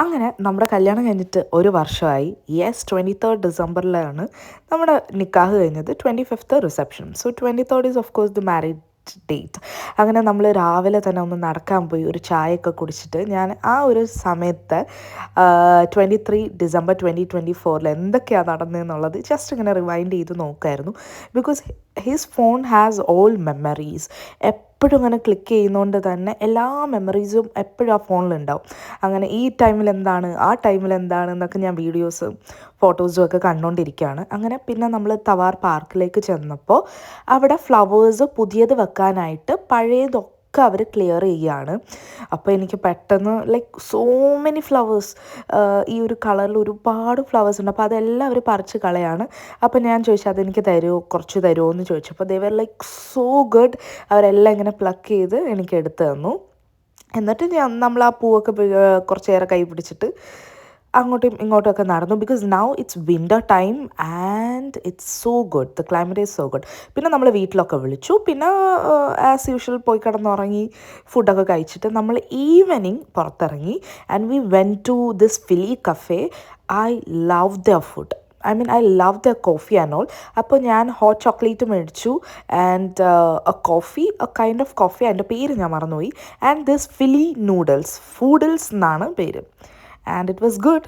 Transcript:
അങ്ങനെ നമ്മുടെ കല്യാണം കഴിഞ്ഞിട്ട് ഒരു വർഷമായി. യെസ്, 23rd ഡിസംബറിലാണ് നമ്മുടെ നിക്കാഹ് കഴിഞ്ഞത്. 25th reception. So 23rd is of course the marriage date. അങ്ങനെ നമ്മൾ രാവിലെ തന്നെ ഒന്ന് നടക്കാൻ പോയി, ഒരു ചായയൊക്കെ കുടിച്ചിട്ട് ഞാൻ ആ ഒരു സമയത്ത് 23 ഡിസംബർ 2024 എന്തൊക്കെയാണ് നടന്നതെന്നുള്ളത് ജസ്റ്റ് ഇങ്ങനെ റിവൈൻഡ് ചെയ്ത് നോക്കായിരുന്നു. Because his phone has all memories. എപ്പോഴും ഇങ്ങനെ ക്ലിക്ക് ചെയ്യുന്നതുകൊണ്ട് തന്നെ എല്ലാ മെമ്മറീസും എപ്പോഴും ആ ഫോണിലുണ്ടാവും. അങ്ങനെ ഈ ടൈമിൽ എന്താണ്, ആ ടൈമിൽ എന്താണ് എന്നൊക്കെ ഞാൻ വീഡിയോസും ഫോട്ടോസും ഒക്കെ കണ്ടുകൊണ്ടിരിക്കുകയാണ്. അങ്ങനെ പിന്നെ നമ്മൾ തവാർ പാർക്കിലേക്ക് ചെന്നപ്പോൾ അവിടെ ഫ്ലവേഴ്സ് പുതിയത് വെക്കാനായിട്ട് പഴയതൊക്കെ അവർ ക്ലിയർ ചെയ്യുകയാണ്. അപ്പോൾ എനിക്ക് പെട്ടെന്ന് ലൈക്ക് സോ മെനി ഫ്ലവേഴ്സ്, ഈ ഒരു കളറിൽ ഒരുപാട് ഫ്ലവേഴ്സ് ഉണ്ട്. അപ്പോൾ അതെല്ലാം അവർ പറിച്ച് കളയാണ്. അപ്പോൾ ഞാൻ ചോദിച്ചു അതെനിക്ക് തരുമോ, കുറച്ച് തരുമോ എന്ന് ചോദിച്ചപ്പോൾ ദേ വർ ലൈക്ക് സോ ഗുഡ്. അവരെല്ലാം ഇങ്ങനെ പ്ലക്ക് ചെയ്ത് എനിക്ക് എടുത്തു തന്നു. എന്നിട്ട് നമ്മൾ ആ പൂവൊക്കെ കുറച്ച് നേരം കൈ പിടിച്ചിട്ട് അങ്ങോട്ടും ഇങ്ങോട്ടുമൊക്കെ നടന്നു. Because now it's winter time and it's so good, the climate is so good. പിന്നെ നമ്മൾ വീട്ടിലൊക്കെ വിളിച്ചു. പിന്നെ ആസ് യൂഷ്വൽ പോയി കിടന്നുറങ്ങി, ഫുഡൊക്കെ കഴിച്ചിട്ട് നമ്മൾ ഈവനിങ് പുറത്തിറങ്ങി. And we went to this Filli cafe. I love the food. I love the coffee and all. അപ്പോൾ ഞാൻ ഹോട്ട് ചോക്ലേറ്റ് മേടിച്ചു and a coffee, a kind of coffee, അതിൻ്റെ പേര് ഞാൻ മറന്നുപോയി. And this Filli noodles, foodles എന്നാണ് പേര്. And it was good.